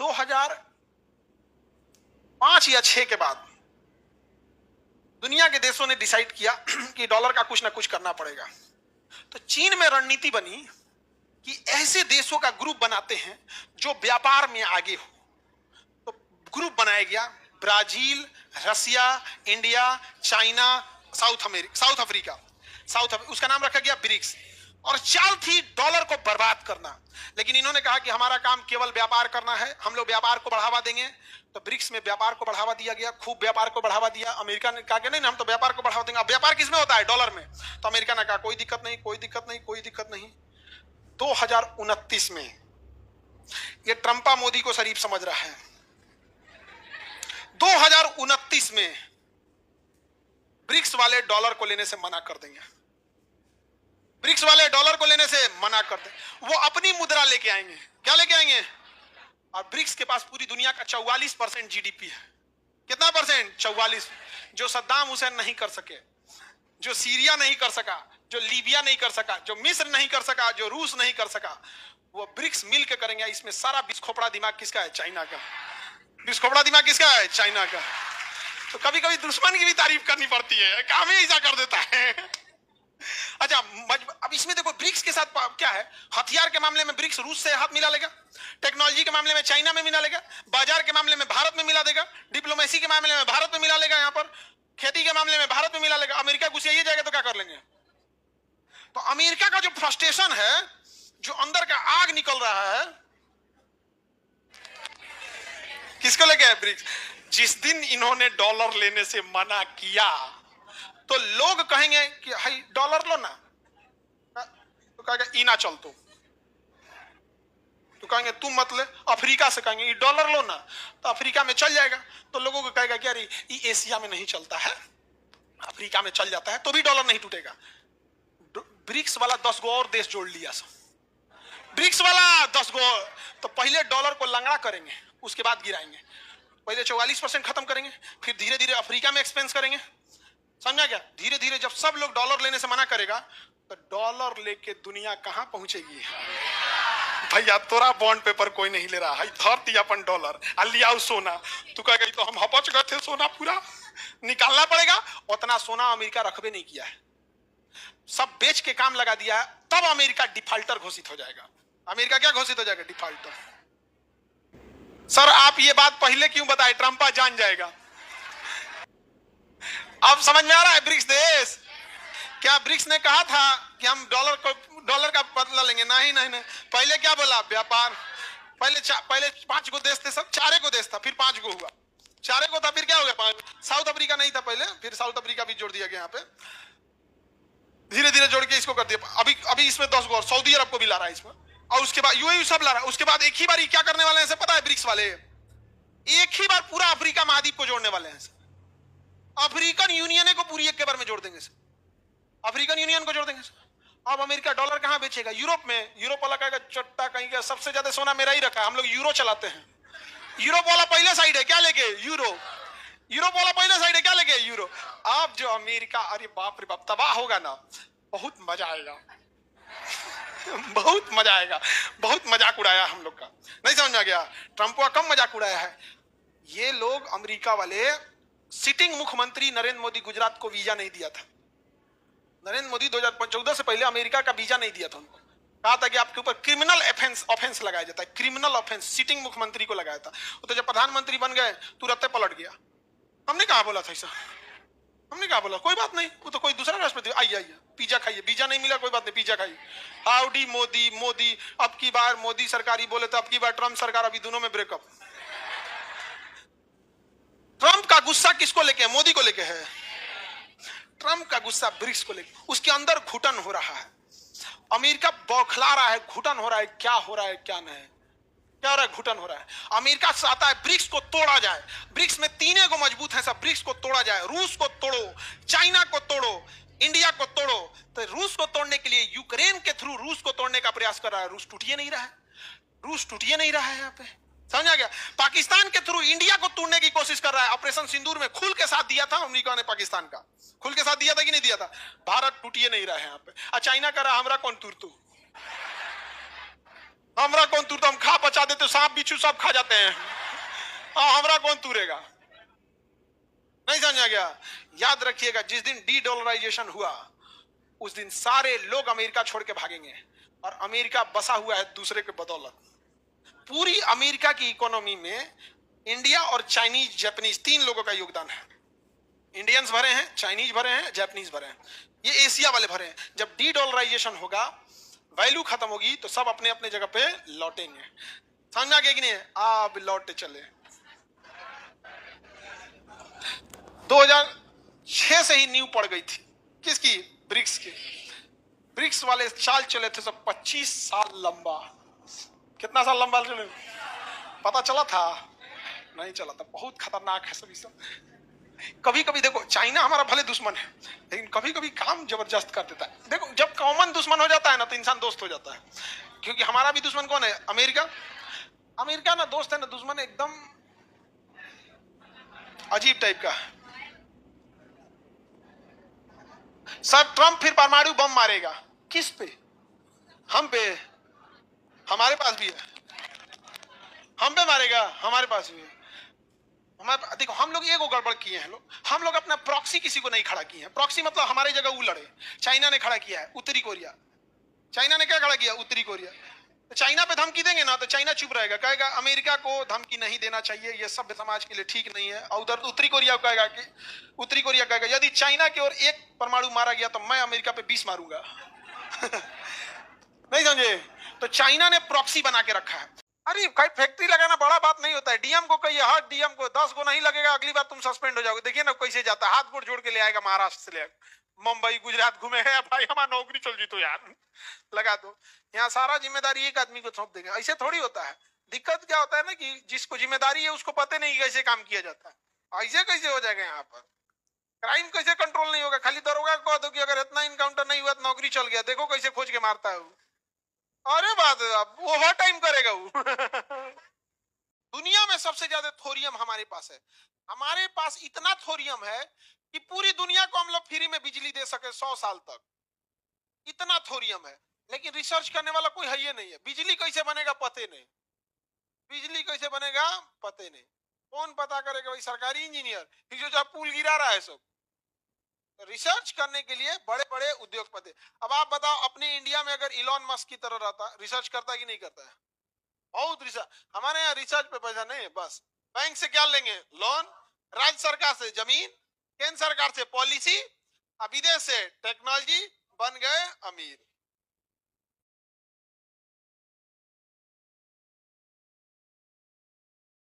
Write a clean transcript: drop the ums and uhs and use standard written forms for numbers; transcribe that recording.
2005 या 6 के बाद दुनिया के देशों ने डिसाइड किया कि डॉलर का कुछ ना कुछ करना पड़ेगा। तो चीन में रणनीति बनी कि ऐसे देशों का ग्रुप बनाते हैं जो व्यापार में आगे हो। तो ग्रुप बनाया गया ब्राजील, रसिया, इंडिया, चाइना, साउथ अफ्रीका, उसका नाम रखा गया ब्रिक्स। और चाल थी डॉलर को बर्बाद करना। लेकिन इन्होंने कहा कि हमारा काम केवल व्यापार करना है, हम लोग व्यापार को बढ़ावा देंगे। तो ब्रिक्स में व्यापार को बढ़ावा दिया गया, खूब व्यापार को बढ़ावा दिया। अमेरिका ने कहा कि नहीं हम तो व्यापार को बढ़ावा देंगे। अब व्यापार किसमें होता है? डॉलर में। तो अमेरिका ने कहा कोई दिक्कत नहीं, कोई दिक्कत नहीं, कोई दिक्कत नहीं। 2029 में ये ट्रंपा मोदी को शरीफ समझ रहा है। 2029 में ब्रिक्स वाले डॉलर को लेने से मना कर देंगे। ब्रिक्स वाले डॉलर को लेने से मना कर देंगे। वो अपनी मुद्रा लेके आएंगे। क्या लेके आएंगे? और ब्रिक्स के पास पूरी दुनिया का 44% जीडीपी है। कितना परसेंट? 44। जो सद्दाम हुसैन नहीं कर सके, जो सीरिया नहीं कर सका, जो लीबिया नहीं कर सका, जो मिस्र नहीं कर सका, जो रूस नहीं कर सका, वो ब्रिक्स मिल के करेंगे। इसमें सारा बिस्खोपड़ा दिमाग किसका है? चाइना का। बिस्खोपड़ा दिमाग किसका है? चाइना का। तो कभी कभी दुश्मन की भी तारीफ करनी पड़ती है, काम ही ऐसा कर देता है। अच्छा, अब इसमें देखो ब्रिक्स के साथ क्या है। हथियार के मामले में ब्रिक्स रूस से हाथ मिला लेगा, टेक्नोलॉजी के मामले में चाइना में मिला लेगा, बाजार के मामले में भारत में मिला देगा, डिप्लोमेसी के मामले में भारत में मिला लेगा, यहाँ पर खेती के मामले में भारत में मिला लेगा। अमेरिका घुसिया जाएगा तो क्या कर लेंगे? तो अमेरिका का जो फ्रस्ट्रेशन है, जो अंदर का आग निकल रहा है, किसको लेके है? ब्रिक्स। जिस दिन इन्होंने डॉलर लेने से मना किया तो लोग कहेंगे कि हाई डॉलर लो ना, तो कहेगा ई ना चल। तो कहेंगे तुम मत ले। अफ्रीका से कहेंगे ये डॉलर लो ना, तो अफ्रीका में चल जाएगा। तो लोगों को कहेगा कि अरे ये एशिया में नहीं चलता है, अफ्रीका में चल जाता है, तो भी डॉलर नहीं टूटेगा। ब्रिक्स वाला 10 गो और देश जोड़ लिया सब, ब्रिक्स वाला 10 गो। तो पहले डॉलर को लंगड़ा करेंगे, उसके बाद गिराएंगे। पहले 44% खत्म करेंगे, फिर धीरे धीरे अफ्रीका में एक्सपेंस करेंगे। समझा क्या? धीरे धीरे जब सब लोग डॉलर लेने से मना करेगा तो डॉलर लेके दुनिया कहां पहुंचेगी? भैया तोरा बॉन्ड पेपर कोई नहीं ले रहा है, धरती अपन डॉलर लियाओ सोना। तू कह गई तो हम हपच गए थे, सोना पूरा निकालना पड़ेगा। उतना सोना अमेरिका रखबे नहीं किया है, सब बेच के काम लगा दिया है। तब अमेरिका डिफॉल्टर घोषित हो जाएगा। अमेरिका क्या घोषित हो जाएगा? डिफॉल्टर। सर आप ये बात पहले क्यों बताए? ट्रंपा जान जाएगा। अब समझ में आ रहा है? ब्रिक्स देश, क्या ब्रिक्स ने कहा था कि हम डॉलर का बदला लेंगे? नहीं नहीं नहीं। पहले क्या बोला? व्यापार। पहले 5 गो देश थे, सब 4 गो देश था, फिर 5 गो हुआ, 4 गो था, फिर क्या हो गया? 5। साउथ अफ्रीका नहीं था पहले, फिर साउथ अफ्रीका भी जोड़ दिया गया। यहाँ पे धीरे धीरे जोड़ के इसको कर दिया। अभी इसमें 10 गो और सऊदी अरब को भी ला रहा है इसमें, और उसके बाद यूएई सब ला रहा है। उसके बाद एक ही बार क्या करने वाले हैं पता है? ब्रिक्स वाले एक ही बार पूरा अफ्रीका महाद्वीप को जोड़ने वाले हैं। अफ्रीकन यूनियन को पूरी एक के बार में जोड़ देंगे सर, अफ्रीकन यूनियन को जोड़ देंगे सर। अब अमेरिका डॉलर कहां बेचेगा? यूरोप में। यूरोप वाला कहेगा चट्टा कहीं का सबसे ज्यादा सोना मेरा ही रखा है, हम लोग यूरो चलाते हैं। यूरोप वाला पहले साइड है, क्या लेके? यूरो। यूरोप वाला पहले साइड है, क्या लेके? यूरो। अब जो अमेरिका, अरे बाप रे बाप, तबाह होगा ना, बहुत मजा आएगा। बहुत मजा आएगा। बहुत मजाक उड़ाया हम लोग का, नहीं समझ में आ गया? ट्रंप का कम मजाक उड़ाया है। ये लोग अमेरिका वाले, सिटिंग मुख्यमंत्री नरेंद्र मोदी गुजरात को वीजा नहीं दिया था। नरेंद्र मोदी 2014 से पहले अमेरिका का वीजा नहीं दिया था उनको। कहा था कि आपके ऊपर क्रिमिनल ऑफेंस लगाया जाता है, क्रिमिनल ऑफेंस सिटिंग मुख्यमंत्री को लगाया था। तो जब प्रधानमंत्री बन गए तुरंत पलट गया। हमने कहा बोला था ऐसा? हमने कहा बोला कोई बात नहीं, वो तो कोई दूसरा राष्ट्रपति। आइए आइए पिज्जा खाइए, वीजा नहीं मिला कोई बात नहीं, पिज्जा खाइए। हाउडी मोदी। मोदी अब की बार मोदी सरकार ही बोले तो अब की बार ट्रंप सरकार, अभी दोनों में ब्रेकअप। ट्रंप का गुस्सा किसको लेके है? मोदी को लेके है। ट्रंप का गुस्सा ब्रिक्स को लेके। उसके अंदर घुटन हो रहा है, अमेरिका बौखला रहा है, घुटन हो रहा है। क्या हो रहा है क्या नहीं, क्या हो रहा है? घुटन हो रहा है। अमेरिका चाहता है ब्रिक्स को तोड़ा जाए। ब्रिक्स में 3 को मजबूत है सब, ब्रिक्स को तोड़ा जाए। रूस को तोड़ो, चाइना को तोड़ो, इंडिया को तोड़ो। तो रूस को तोड़ने के लिए यूक्रेन के थ्रू रूस को तोड़ने का प्रयास कर रहा है। रूस टूटिए नहीं रहा है, रूस टूटिए नहीं रहा है। यहाँ पे समझा गया? पाकिस्तान के थ्रू इंडिया को तोड़ने की कोशिश कर रहा है। ऑपरेशन सिंदूर में खुल के साथ दिया था अमेरिका ने, पाकिस्तान का खुल के साथ दिया था कि नहीं दिया था? भारत टूटिए नहीं रहा है यहाँ पे। चाइना कर रहा हमरा कौन तुर तू। हमरा कौन तूरता, हम खा पचा देते, सांप बिच्छू सब खा जाते हैं। हाँ, हमरा कौन तूरेगा? नहीं समझा गया? याद रखिएगा, जिस दिन डी डॉलराइजेशन हुआ उस दिन सारे लोग अमेरिका छोड़ के भागेंगे, और अमेरिका बसा हुआ है दूसरे के बदौलत। पूरी अमेरिका की इकोनॉमी में इंडिया और चाइनीज जापानीज तीन लोगों का योगदान है। इंडियंस भरे हैं, चाइनीज भरे हैं, जापानीज भरे हैं, ये एशिया वाले भरे हैं। जब डी डॉलराइजेशन होगा, वैल्यू खत्म होगी, तो सब अपने अपने जगह पे लौटेंगे। समझा गया कि नहीं? अब लौटे चले। 2006 से ही नींव पड़ गई थी। किसकी? ब्रिक्स की। ब्रिक्स वाले चाल चले थे सब 25 साल लंबा। कितना साल लंबा चले? पता चला था? नहीं चला था। बहुत खतरनाक है सभी सब। कभी कभी देखो, चाइना हमारा भले दुश्मन है, लेकिन कभी कभी काम जबरदस्त कर देता है। देखो, जब कॉमन दुश्मन हो जाता है ना, तो इंसान दोस्त हो जाता है। क्योंकि हमारा भी दुश्मन कौन है? अमेरिका। अमेरिका ना दोस्त है ना दुश्मन, एकदम अजीब टाइप का। सब ट्रंप फिर परमाणु बम मारेगा। किस पे? हम पे। हमारे पास भी है। हम पे मारेगा, हमारे पास भी है। देखो, हम लोग एगो गड़बड़ किए हैं। हम लोग अपना प्रॉक्सी किसी को नहीं खड़ा किए हैं। प्रॉक्सी मतलब हमारे जगह वो लड़े। चाइना ने खड़ा किया है, उत्तरी कोरिया। चाइना ने क्या खड़ा किया? उत्तरी कोरिया। तो चाइना पे धमकी देंगे ना, तो चाइना चुप रहेगा, कहेगा अमेरिका को धमकी नहीं देना चाहिए, ये सभ्य समाज के लिए ठीक नहीं है। और उधर उत्तरी कोरिया कहेगा कि उत्तरी कोरिया कहेगा यदि चाइना की ओर एक परमाणु मारा गया तो मैं अमेरिका पे 20 मारूंगा। नहीं समझे? तो चाइना ने प्रॉक्सी बना के रखा है। अरे भाई, फैक्ट्री लगाना बड़ा बात नहीं होता है। डीएम को कहिए, हर डीएम को 10 को नहीं लगेगा, अगली बार तुम सस्पेंड हो जाओगे। देखिए ना कैसे जाता है, हाथ गोड़ जोड़ के ले आएगा महाराष्ट्र से ले मुंबई गुजरात घूमे है। भाई हमारा नौकरी चल जी तो यार लगा दो। यहाँ सारा जिम्मेदारी एक आदमी को सौंप देंगे, ऐसे थोड़ी होता है। दिक्कत क्या होता है ना, कि जिसको जिम्मेदारी है उसको पता नहीं कैसे काम किया जाता है। ऐसे कैसे हो जाएगा? यहाँ पर क्राइम कैसे कंट्रोल नहीं होगा? खाली दरोगा को कह दो कि अगर इतना इनकाउंटर नहीं हुआ तो नौकरी चल गया, देखो कैसे खोज के मारता है वो। अरे बात, ओवर टाइम करेगा वो। दुनिया में सबसे ज्यादा थोरियम हमारे पास है। हमारे पास इतना थोरियम है कि पूरी दुनिया को हम लोग फ्री में बिजली दे सके 100 साल तक। इतना थोरियम है, लेकिन रिसर्च करने वाला कोई है ही नहीं है। बिजली कैसे बनेगा पते नहीं। बिजली कैसे बनेगा पते नहीं। कौन पता करेगा? भाई सरकारी इंजीनियर जो जब पुल गिरा रहा है सब। रिसर्च करने के लिए बड़े बड़े उद्योगपति। अब आप बताओ, अपने इंडिया में अगर इलॉन मस्क की तरह रहता, रिसर्च करता कि नहीं करता है? बहुत रिसर्च। हमारे यहाँ रिसर्च पे पैसा नहीं है। बस बैंक से क्या लेंगे? लोन। राज्य सरकार से जमीन, केंद्र सरकार से पॉलिसी, विदेश से टेक्नोलॉजी, बन गए अमीर।